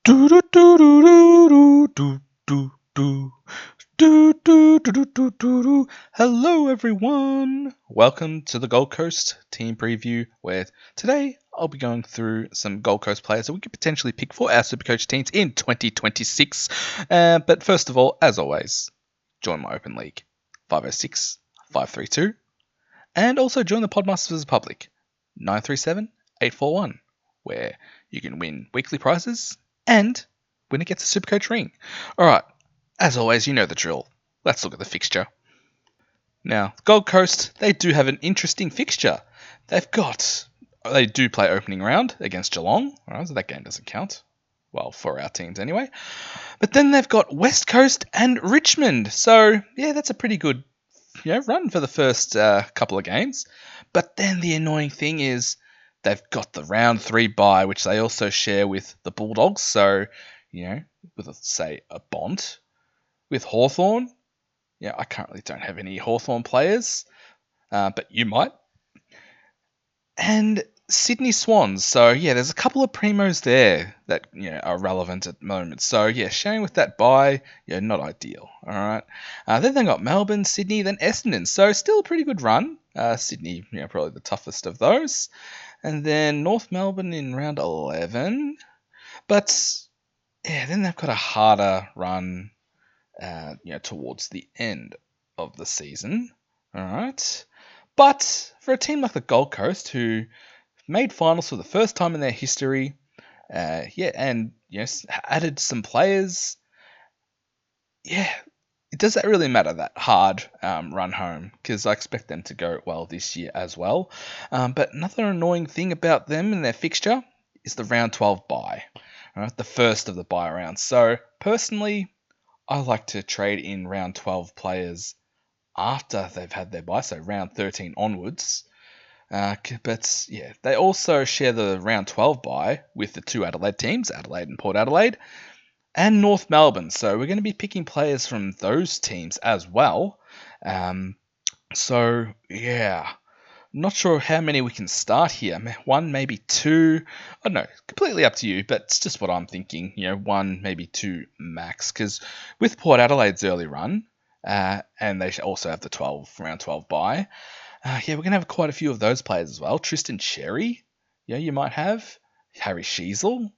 Do do do do do do do do do do do do do do do. Hello, everyone. Welcome to the Gold Coast team preview, where today I'll be going through some Gold Coast players that we could potentially pick for our Supercoach teams in 2026. But first of all, as always, join my open league 506 532, and also join the Podmasters Public 937 841, where you can win weekly prizes and winner gets a Supercoach ring. Alright, as always, you know the drill. Let's look at the fixture. Now, Gold Coast, they do have an interesting fixture. They do play opening round against Geelong, so that game doesn't count. Well, for our teams anyway. But then they've got West Coast and Richmond. So, yeah, that's a pretty good run for the first couple of games. But then the annoying thing is they've got the round 3 bye, which they also share with the Bulldogs. So, with, say, a Bont. With Hawthorn, I currently don't have any Hawthorn players, but you might. And Sydney Swans. So, there's a couple of primos there that, are relevant at the moment. So, sharing with that bye, not ideal. All right. Then they got Melbourne, Sydney, then Essendon. So, still a pretty good run. Sydney, probably the toughest of those. And then North Melbourne in round 11. But, then they've got a harder run, towards the end of the season. All right. But for a team like the Gold Coast, who made finals for the first time in their history, and added some players, does that really matter, that hard run home? Because I expect them to go well this year as well. But another annoying thing about them and their fixture is the round 12 bye, the first of the bye rounds. So personally, I like to trade in round 12 players after they've had their bye, so round 13 onwards. But they also share the round 12 bye with the two Adelaide teams, Adelaide and Port Adelaide, and North Melbourne. So we're going to be picking players from those teams as well. Not sure how many we can start here. One, maybe two. I don't know. Completely up to you, but it's just what I'm thinking. One, maybe two max. Because with Port Adelaide's early run, and they also have the round 12 bye, we're going to have quite a few of those players as well. Tristan Cherry, you might have. Harry Sheasel.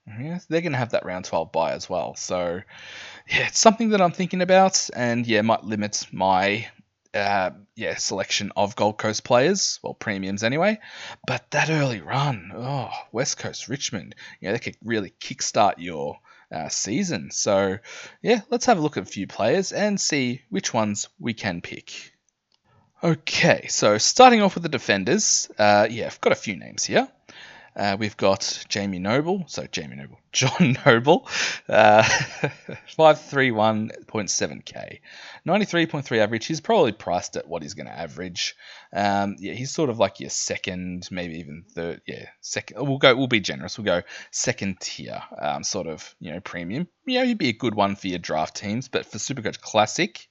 They're going to have that round 12 bye as well. So, it's something that I'm thinking about, and might limit my selection of Gold Coast players, well, premiums anyway. But that early run, West Coast, Richmond, they could really kickstart your season. So, let's have a look at a few players and see which ones we can pick. Okay, so starting off with the defenders, I've got a few names here. We've got John Noble, 531.7k, 93.3 average. He's probably priced at what he's going to average. He's sort of like your second, maybe even third. Second. We'll be generous. We'll go second tier, sort of, premium. He'd be a good one for your draft teams, but for Supercoach Classic,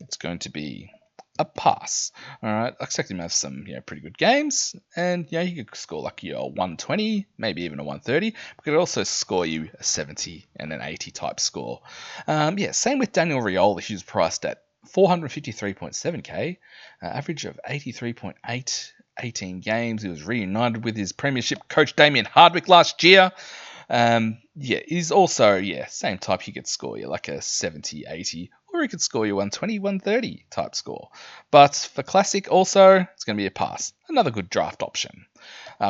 it's going to be a pass. All right, I expect him to have some pretty good games, and he could score like your 120, maybe even a 130. But could also score you a 70 and an 80 type score. Same with Daniel Riola, who's priced at 453.7k, average of 83.8, 18 games. He was reunited with his premiership coach Damien Hardwick last year. He's also, same type. He could score you like a 70, 80, or he could score you 120, 130 type score. But for Classic also, it's going to be a pass. Another good draft option.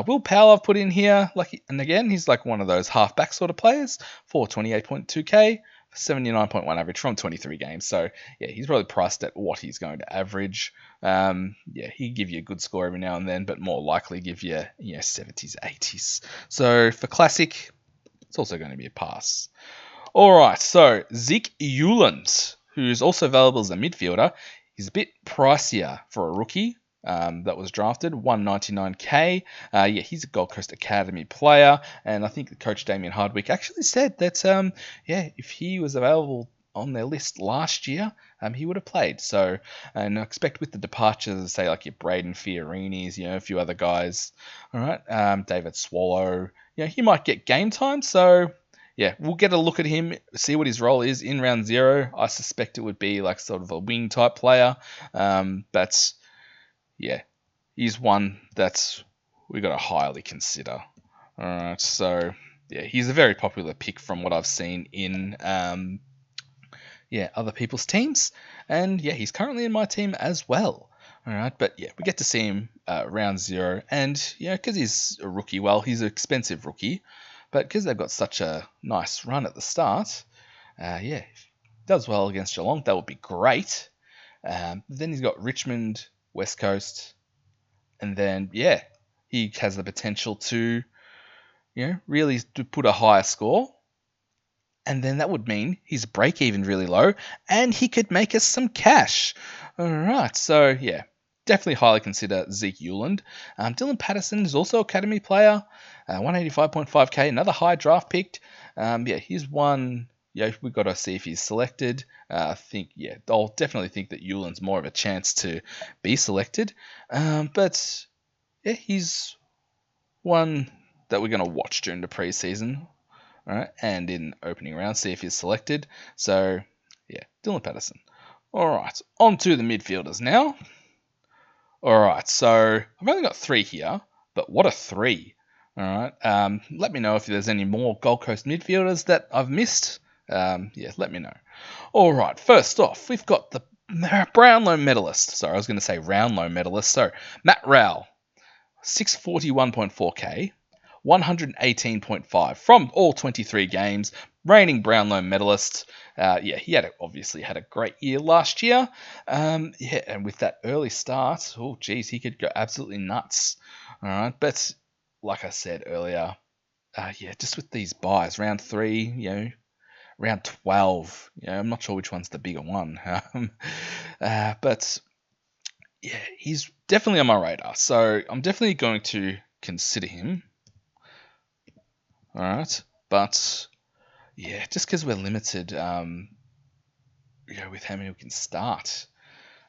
Will Powell I've put in here, and again, he's like one of those halfback sort of players, 428.2k, 79.1 average from 23 games. So, he's probably priced at what he's going to average. He'd give you a good score every now and then, but more likely give you, 70s, 80s. So, for Classic, it's also going to be a pass. All right, so Zeke Euland, who's also available as a midfielder, he's a bit pricier for a rookie that was drafted, 199k. He's a Gold Coast Academy player, and I think Coach Damien Hardwick actually said that, if he was available on their list last year, he would have played. So, and I expect with the departures, say like your Braden Fiorini's, a few other guys. All right, David Swallow, he might get game time. So yeah, we'll get a look at him, see what his role is in round 0. I suspect it would be like sort of a wing type player. But yeah, he's one that's we got to highly consider. All right, so yeah, he's a very popular pick from what I've seen in other people's teams, and yeah, he's currently in my team as well. All right, but yeah, we get to see him round 0, and because he's a rookie, well, he's an expensive rookie, but because they've got such a nice run at the start, if he does well against Geelong, that would be great. Then he's got Richmond, West Coast, and then he has the potential to really to put a higher score. And then that would mean his break even really low, and he could make us some cash. All right, so yeah, definitely highly consider Zeke Euland. Dylan Patterson is also Academy player, 185.5k, another high draft pick. He's one. We've got to see if he's selected. I think, I'll definitely think that Euland's more of a chance to be selected. But yeah, he's one that we're going to watch during the preseason. All right, and in opening round, see if he's selected. So, yeah, Dylan Patterson. All right, on to the midfielders now. All right, so I've only got 3 here, but what a 3. All right, let me know if there's any more Gold Coast midfielders that I've missed. Let me know. All right, first off, we've got the Brownlow medalist. Sorry, I was going to say Roundlow medalist. So, Matt Rowell, 641.4k. 118.5 from all 23 games, reigning Brownlow medalist. He obviously had a great year last year. And with that early start, he could go absolutely nuts. All right, but like I said earlier, just with these buys, round 3, round 12, I'm not sure which one's the bigger one. But yeah, he's definitely on my radar, so I'm definitely going to consider him. All right, but yeah, just because we're limited, with how many we can start,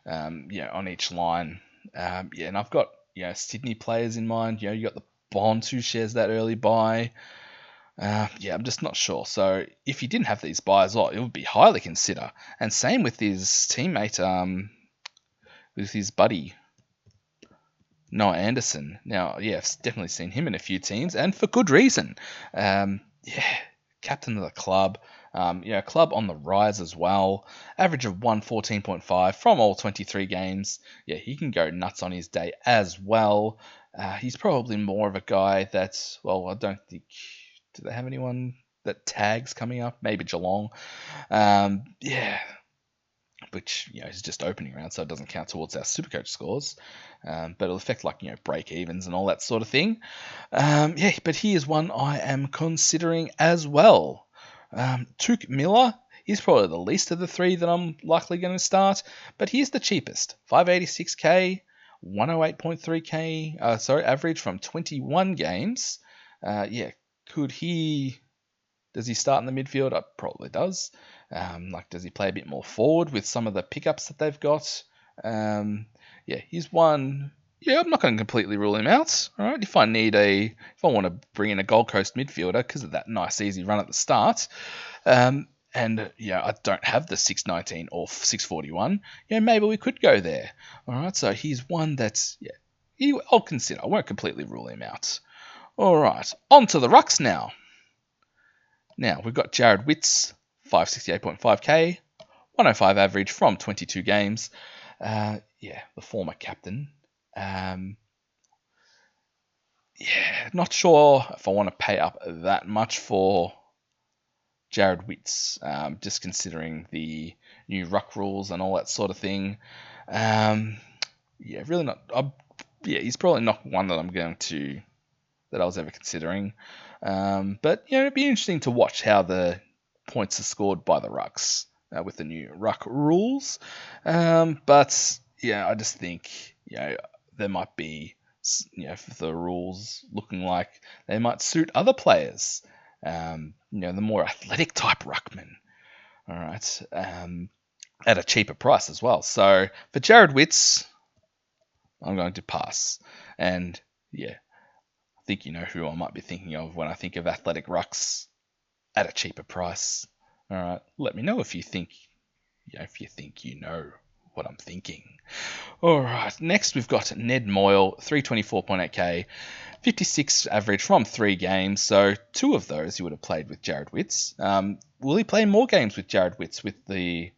on each line, and I've got Sydney players in mind. You got the Bond who shares that early buy. I'm just not sure. So if he didn't have these buys, it would be highly consider. And same with his teammate, with his buddy Noah Anderson. Now, I've definitely seen him in a few teams, and for good reason. Captain of the club. Club on the rise as well. Average of 114.5 from all 23 games. He can go nuts on his day as well. He's probably more of a guy that's, I don't think, do they have anyone that tags coming up? Maybe Geelong. Which is just opening round, so it doesn't count towards our Supercoach scores, but it'll affect break evens and all that sort of thing. But he is one I am considering as well. Touk Miller, he's probably the least of the 3 that I'm likely going to start, but he's the cheapest. 586k, 108.3k, average from 21 games. Does he start in the midfield? Probably does. Does he play a bit more forward with some of the pickups that they've got? He's one. I'm not going to completely rule him out. All right, if I want to bring in a Gold Coast midfielder because of that nice easy run at the start, I don't have the 619 or 641. Maybe we could go there. All right, so he's one that's I'll consider. I won't completely rule him out. All right, on to the rucks now. Now we've got Jared Witts, 568.5k, 105 average from 22 games. The former captain. Not sure if I want to pay up that much for Jared Witts, just considering the new ruck rules and all that sort of thing. Really not. He's probably not one that I was ever considering. But it'd be interesting to watch how the points are scored by the rucks with the new ruck rules. But I just think there might be the rules looking like they might suit other players. The more athletic type ruckman. All right, at a cheaper price as well. So for Jared Witts, I'm going to pass. And think you know who I might be thinking of when I think of athletic rucks at a cheaper price. All right, let me know if you think you know what I'm thinking. All right, next we've got Ned Moyle, 324.8k, 56 average from 3 games. So 2 of those he would have played with Jared Witts. Will he play more games with Jared Witts with the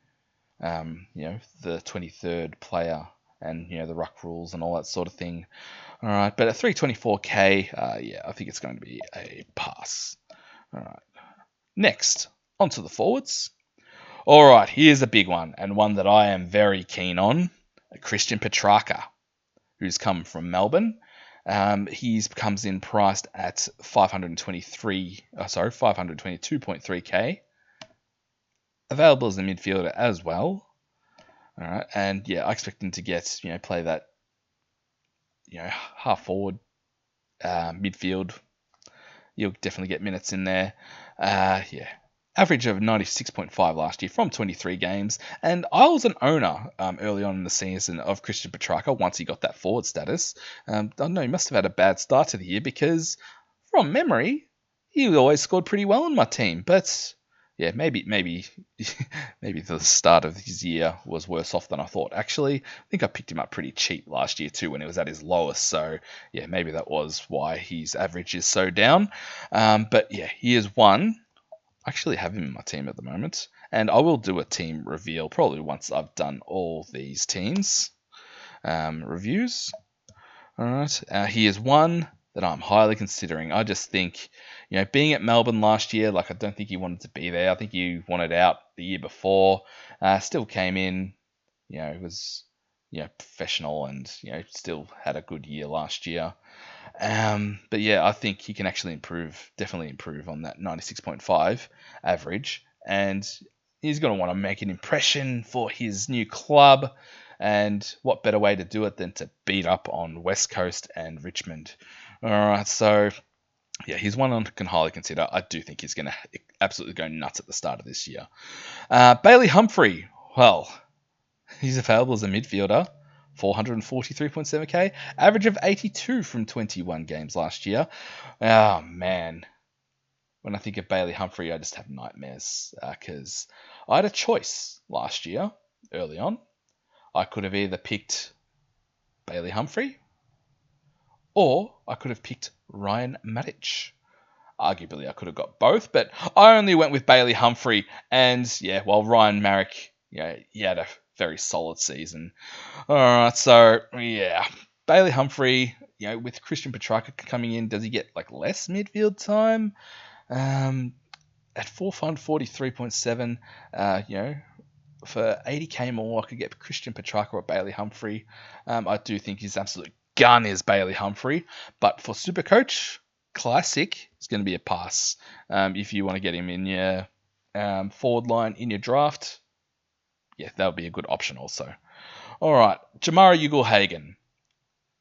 the 23rd player and the ruck rules and all that sort of thing? All right, but at 324k, I think it's going to be a pass. All right, next onto the forwards. All right, here's a big one, and one that I am very keen on. Christian Petrarca, who's come from Melbourne. He comes in priced at 522.3k. Available as a midfielder as well. All right, and I expect him to get play that half forward, midfield. You'll definitely get minutes in there. Average of 96.5 last year from 23 games. And I was an owner early on in the season of Christian Petrarca once he got that forward status. I don't know, he must have had a bad start to the year because from memory, he always scored pretty well in my team. But maybe the start of his year was worse off than I thought. Actually, I think I picked him up pretty cheap last year too when he was at his lowest. So maybe that was why his average is so down. But he is one. I actually have him in my team at the moment, and I will do a team reveal probably once I've done all these teams reviews. All right, he is one that I'm highly considering. I just think, being at Melbourne last year, I don't think he wanted to be there. I think he wanted out the year before. Still came in, was professional and still had a good year last year. But I think he can actually definitely improve on that 96.5 average. And he's going to want to make an impression for his new club. And what better way to do it than to beat up on West Coast and Richmond? All right, so he's one I can highly consider. I do think he's going to absolutely go nuts at the start of this year. Bailey Humphrey, well, he's available as a midfielder. 443.7k, average of 82 from 21 games last year. Oh, man. When I think of Bailey Humphrey, I just have nightmares because I had a choice last year, early on. I could have either picked Bailey Humphrey or I could have picked Ryan Matic. Arguably, I could have got both, but I only went with Bailey Humphrey. And while Ryan Marrick, he had a very solid season. All right, so Bailey Humphrey, with Christian Petrarca coming in, does he get less midfield time? At 443.7, for 80k more, I could get Christian Petrarca or Bailey Humphrey. I do think his absolute gun is Bailey Humphrey, but for Supercoach Classic, it's going to be a pass. If you want to get him in your forward line in your draft, that would be a good option also. All right, Jamara Ugle-Hagan,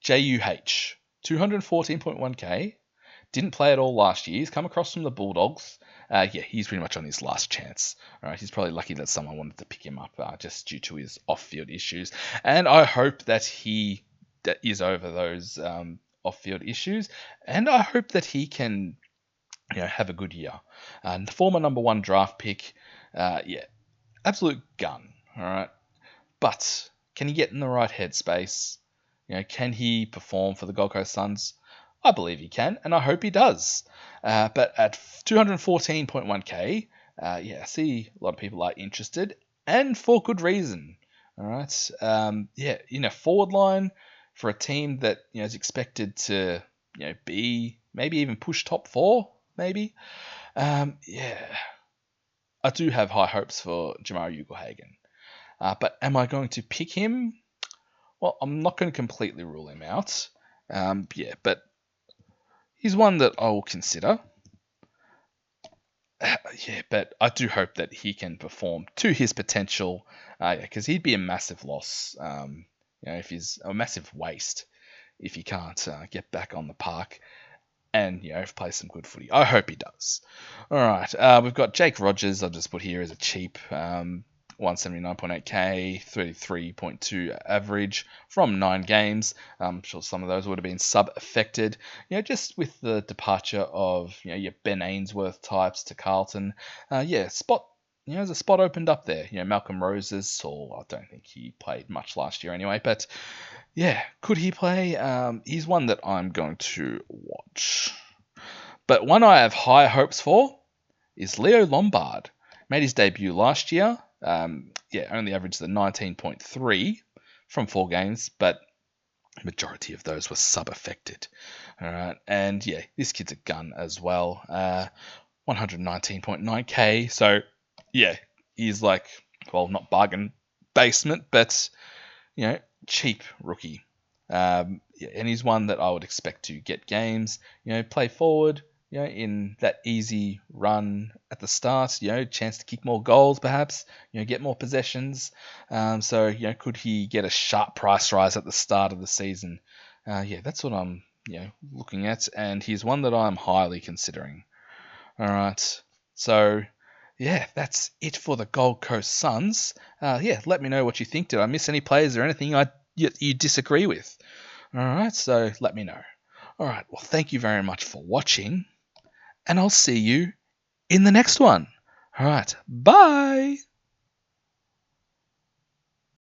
JUH, 214.1k. Didn't play at all last year. He's come across from the Bulldogs. He's pretty much on his last chance. All right, he's probably lucky that someone wanted to pick him up just due to his off-field issues. And I hope that he is over those off-field issues. And I hope that he can, have a good year. Former number 1 draft pick. Absolute gun. All right, but can he get in the right headspace? Can he perform for the Gold Coast Suns? I believe he can, and I hope he does. But at 214.1k, I see a lot of people are interested, and for good reason. All right, in a forward line for a team that is expected to be maybe even push top 4, maybe. I do have high hopes for Jamara Ugle-Hagan. But am I going to pick him? Well, I'm not going to completely rule him out. But he's one that I will consider. But I do hope that he can perform to his potential. Because he'd be a massive loss. If he's a massive waste if he can't get back on the park and play some good footy. I hope he does. All right, we've got Jake Rogers. I'll just put here as a cheap 179.8k, 33.2 average from 9 games. I'm sure some of those would have been sub-affected. Just with the departure of your Ben Ainsworth types to Carlton. There's a spot opened up there. Malcolm Rose's, or I don't think he played much last year anyway, but yeah, could he play? He's one that I'm going to watch. But one I have high hopes for is Leo Lombard. Made his debut last year. Only averaged the 19.3 from 4 games, but majority of those were sub-affected. All right, and yeah, this kid's a gun as well. 119.9k. So yeah, he's like, well, not bargain basement, but cheap rookie. And he's one that I would expect to get games, play forward, in that easy run at the start, chance to kick more goals perhaps, get more possessions. Could he get a sharp price rise at the start of the season? That's what I'm, looking at, and he's one that I'm highly considering. All right, so yeah, that's it for the Gold Coast Suns. Let me know what you think. Did I miss any players or anything you disagree with? All right, so let me know. All right, well, thank you very much for watching, and I'll see you in the next one. All right, bye.